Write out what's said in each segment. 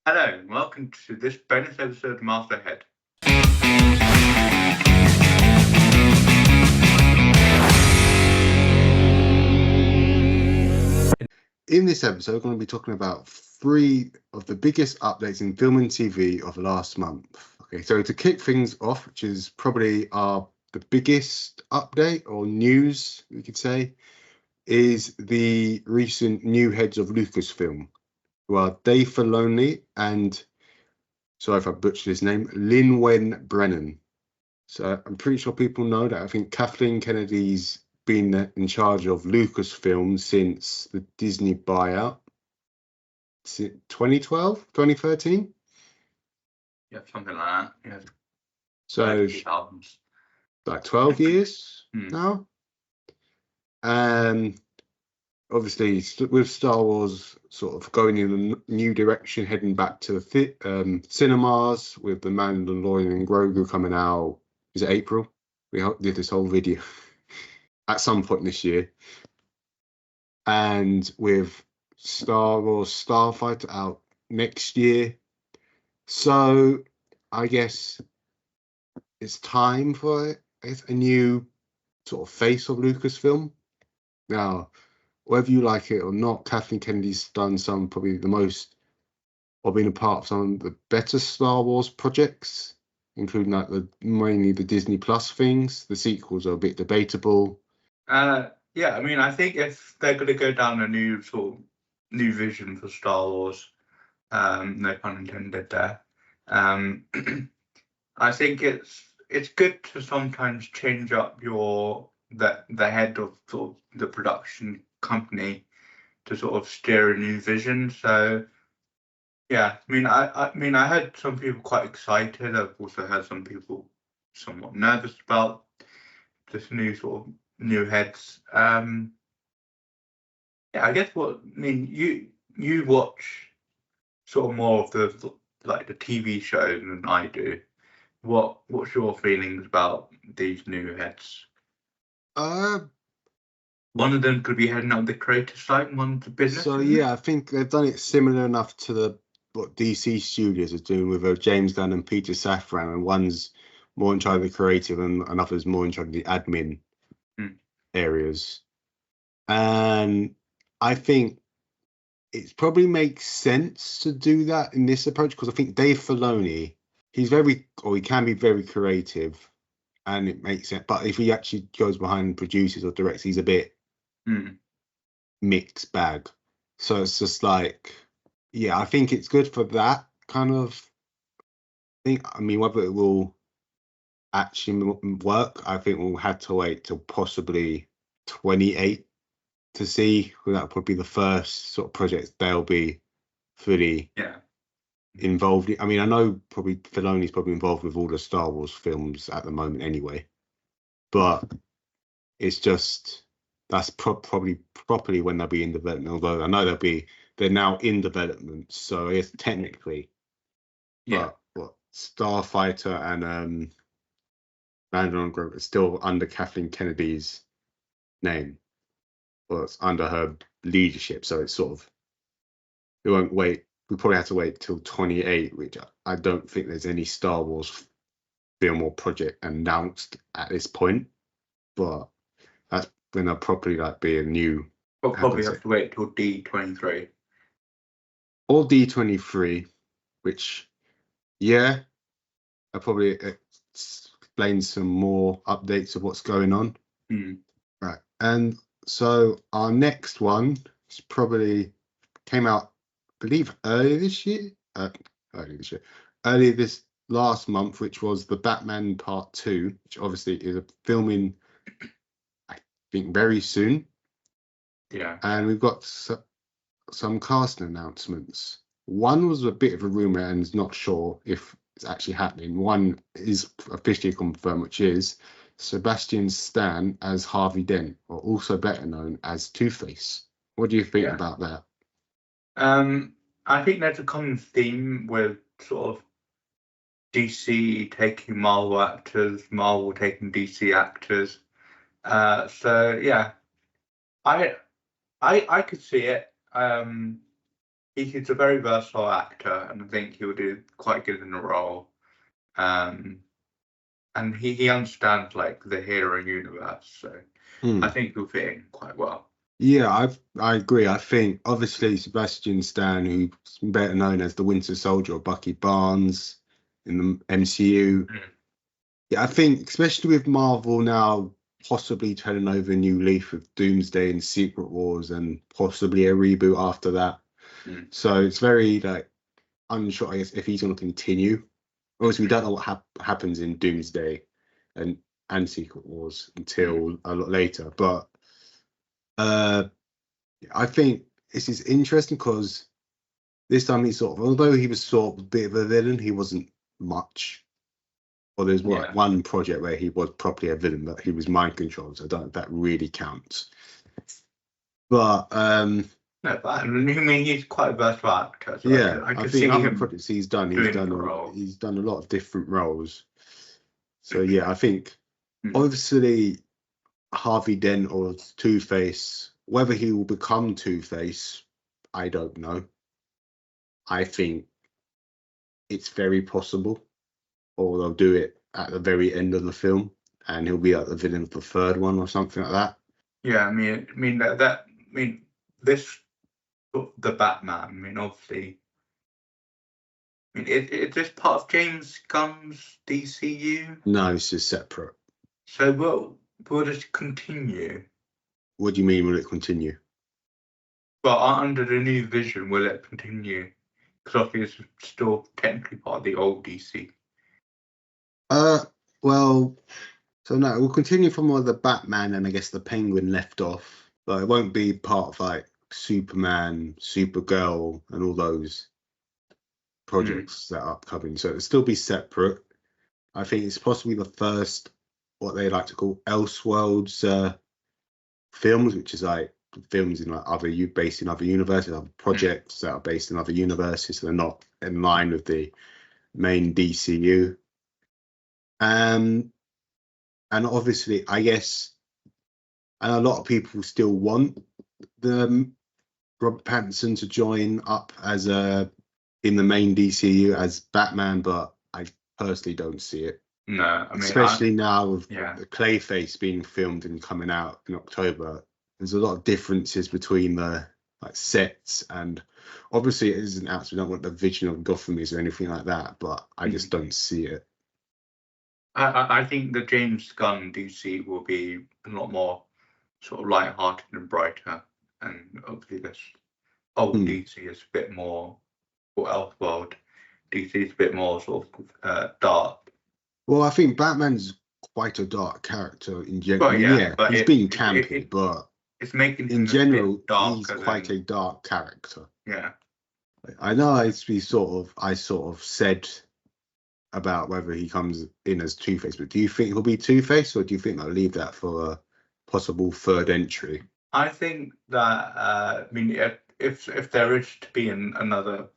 Hello, and welcome to this bonus episode of Masterhead. In this episode, we're going to be talking about 3 of the biggest updates in film and TV of last month. Okay, so to kick things off, which is probably the biggest update or news, we could say, is the recent new heads of Lucasfilm, who are Dave Filoni and, sorry if I butchered his name, Lin-Wen Brennan. So I'm pretty sure people know that I think Kathleen Kennedy's been in charge of Lucasfilm since the Disney buyout. 2012, 2013? Yeah, something like that. Yeah. So albums. like 12 years now. Obviously, with Star Wars sort of going in a new direction, heading back to the cinemas with The Mandalorian and Grogu coming out. Is it April? We did this whole video at some point this year. And with Star Wars Starfighter out next year. So I guess it's time for a new sort of face of Lucasfilm. Now, whether you like it or not, Kathleen Kennedy's done probably the most, or been a part of some of the better Star Wars projects, including like mainly the Disney Plus things. The sequels are a bit debatable. Yeah, I mean, I think if they're going to go down a new vision for Star Wars, no pun intended there. I think it's good to sometimes change up the head of sort of the production company to sort of steer a new vision. So yeah, I mean, I heard some people quite excited. I've also heard some people somewhat nervous about this new heads. Yeah, I guess you watch sort of more of the TV shows than I do. What's your feelings about these new heads? One of them could be heading up the creative side, and one the business. So yeah, I think they've done it similar enough to what DC Studios are doing with James Gunn and Peter Safran, and one's more in charge of the creative and another's more in charge of the admin areas. And I think it probably makes sense to do that in this approach, because I think Dave Filoni, he can be very creative, and it makes sense. But if he actually goes behind producers or directs, he's a bit mixed bag. So it's just like, yeah, I think it's good for that kind of thing. I mean, whether it will actually work, I think we'll have to wait till possibly 28 to see. That'll probably be the first sort of project they'll be fully involved in. I mean, I know probably Filoni's probably involved with all the Star Wars films at the moment anyway, but it's just that's probably properly when they'll be in development. Although I know they're now in development, so it's technically, but what Starfighter and Mandalorian Grogu is still under Kathleen Kennedy's name. Well, it's under her leadership, so it's sort of, we won't wait. We probably have to wait till 28, which I don't think there's any Star Wars film or project announced at this point. But that's when they'll probably be a new. We'll probably have to wait till D23. Or D23, which, I probably explain some more updates of what's going on. Right, and so our next one is probably came out, I believe, earlier this last month, which was the Batman Part 2, which obviously is filming, I think, very soon. Yeah. And we've got some casting announcements. One was a bit of a rumor and is not sure if it's actually happening. One is officially confirmed, which is Sebastian Stan as Harvey Dent, or also better known as Two-Face. What do you think about that? I think there's a common theme with sort of DC taking Marvel actors, Marvel taking DC actors. So yeah, I could see it. he's a very versatile actor, and I think he'll do quite good in the role. And he understands like the hero universe, so I think he'll fit in quite well. Yeah, I agree. I think obviously Sebastian Stan, who's better known as the Winter Soldier or Bucky Barnes in the MCU. Yeah, I think especially with Marvel now possibly turning over a new leaf with Doomsday and Secret Wars and possibly a reboot after that. So it's very like unsure, I guess, if he's going to continue. Obviously, we don't know what happens in Doomsday and Secret Wars until a lot later. But I think this is interesting because this time he although he was sort of a bit of a villain, he wasn't much. Well, there's one project where he was properly a villain, but he was mind controlled, so I don't know if that really counts. But no, but I mean he's quite a versatile actor. So yeah, I can think see other him projects he's done a lot of different roles. So yeah, I think obviously Harvey Dent or Two-Face, whether he will become Two-Face, I don't know. I think it's very possible, or they'll do it at the very end of the film, and he'll be like the villain of the third one or something like that. Yeah, I mean this the Batman. I mean, obviously, I mean, is this part of James Gunn's DCU? No, it's just separate. So will it continue? What do you mean? Will it continue? Well, under the new vision, will it continue? Because obviously it's still technically part of the old DC. Well, so no, we'll continue from where the Batman and I guess the Penguin left off, but it won't be part of like Superman, Supergirl, and all those projects that are upcoming. So it'll still be separate. I think it's possibly the first, what they like to call Elseworlds films, which is like films in like based in other universes, other projects that are based in other universes. So they're not in line with the main DCU. And obviously, I guess, and a lot of people still want the Robert Pattinson to join up as in the main DCU as Batman, but I personally don't see it. No, I mean, especially now with the Clayface being filmed and coming out in October. There's a lot of differences between the like sets, and obviously it isn't out, so we don't want the vision of Gotham is or anything like that, but I just don't see it. I think the James Gunn DC will be a lot more sort of light-hearted and brighter, and obviously this old DC is a bit more, or Elseworld DC is a bit more sort of dark. Well, I think Batman's quite a dark character in general. Well, but he's been campy, but it's making him in general he's quite a dark character. Yeah, I know I sort of said about whether he comes in as Two-Face, but do you think he'll be Two-Face, or do you think they'll leave that for a possible third entry? I think that I mean, if there is to be another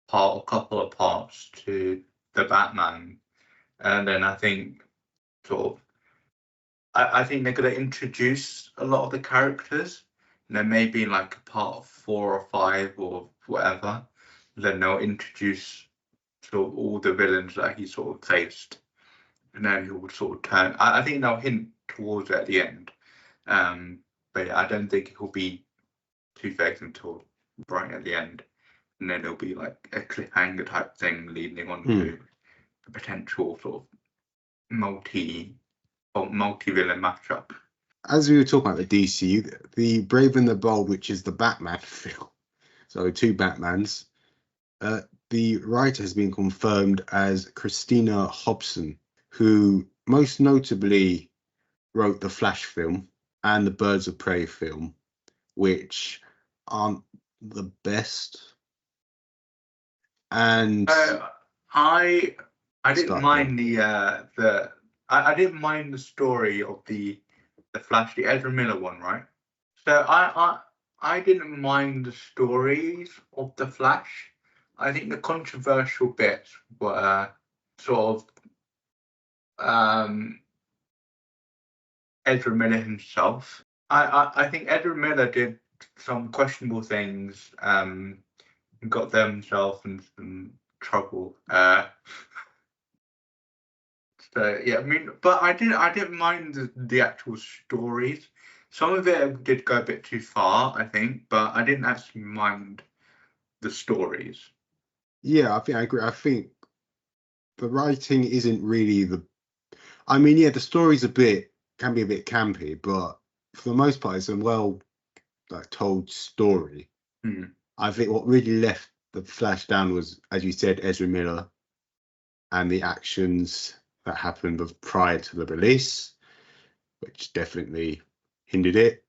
part, a couple of parts to the Batman, and then I think I think they're going to introduce a lot of the characters, and then maybe like a part 4 or 5 or whatever, then they'll introduce sort of all the villains that he sort of faced, and then he will sort of turn. I think they'll hint towards it at the end, but I don't think he'll be Two-Face until right at the end, and then it'll be like a cliffhanger type thing leading on to a potential sort of multi-villain matchup. As we were talking about the DCU, the Brave and the Bold, which is the Batman film, so 2 Batmans, the writer has been confirmed as Christina Hobson, who most notably wrote the Flash film and the Birds of Prey film, which aren't the best. And I didn't mind I didn't mind the story of the Flash, the Ezra Miller one, right? So I didn't mind the stories of the Flash. I think the controversial bits were sort of Ezra Miller himself. I think Ezra Miller did some questionable things got themselves in some trouble. So yeah, I mean, but I didn't mind the actual stories. Some of it did go a bit too far, I think, but I didn't actually mind the stories. Yeah, I think I agree. I think the writing isn't really the. I mean, yeah, the story's can be a bit campy, but for the most part, it's a well told story. I think what really left the Flash down was, as you said, Ezra Miller and the actions that happened prior to the release, which definitely hindered it.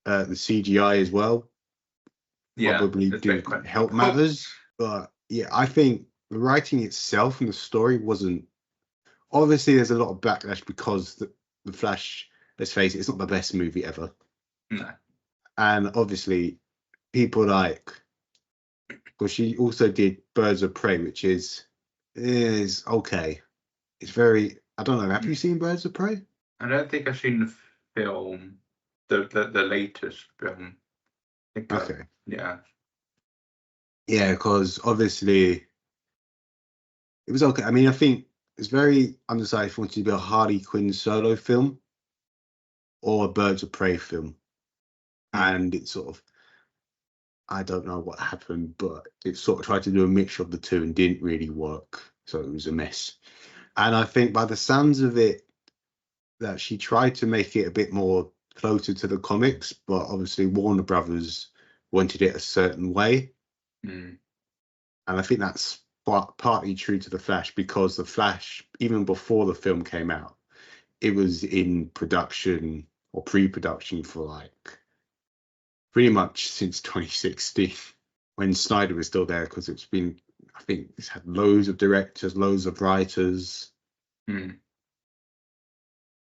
The CGI as well probably didn't help matters. But yeah, I think the writing itself and the story wasn't. Obviously, there's a lot of backlash because the Flash, let's face it, it's not the best movie ever. No. And obviously, people because she also did Birds of Prey, which is okay. It's very. I don't know. Have you seen Birds of Prey? I don't think I've seen the film, the latest film. Okay. Yeah. Yeah, because obviously it was okay. I mean, I think it's very undecided if it wanted to be a Harley Quinn solo film or a Birds of Prey film. And it sort of, I don't know what happened, but it sort of tried to do a mixture of the two and didn't really work. So it was a mess. And I think by the sounds of it, that she tried to make it a bit more closer to the comics, but obviously Warner Brothers wanted it a certain way. And I think that's partly true to the Flash, because the Flash, even before the film came out, it was in production or pre-production for pretty much since 2016, when Snyder was still there, because it's been, I think it's had loads of directors, loads of writers.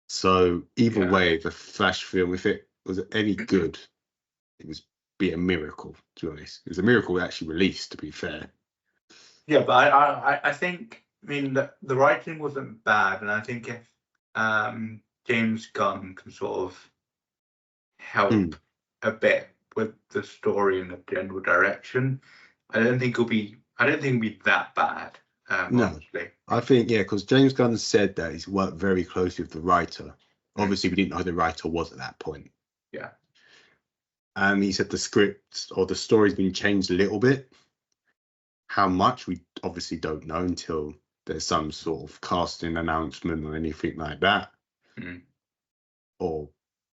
So either way, the Flash film, if it was any good, it was be a miracle, to be honest. It was a miracle it actually released, to be fair. Yeah, but I think, I mean, the writing wasn't bad, and I think if James Gunn can sort of help a bit with the story and the general direction, I don't think it'll be that bad. No, honestly. I think, yeah, because James Gunn said that he's worked very closely with the writer. Obviously, we didn't know who the writer was at that point. Yeah. And he said the script or the story's been changed a little bit. How much, we obviously don't know until there's some sort of casting announcement or anything like that. Or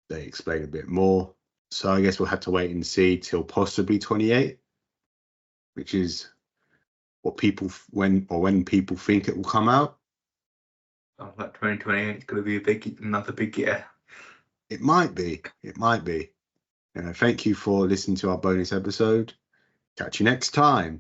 they explain a bit more. So I guess we'll have to wait and see till possibly 28, which is what people when people think it will come out. Sounds like 2028 is going to be another big year. It might be. Thank you for listening to our bonus episode. Catch you next time.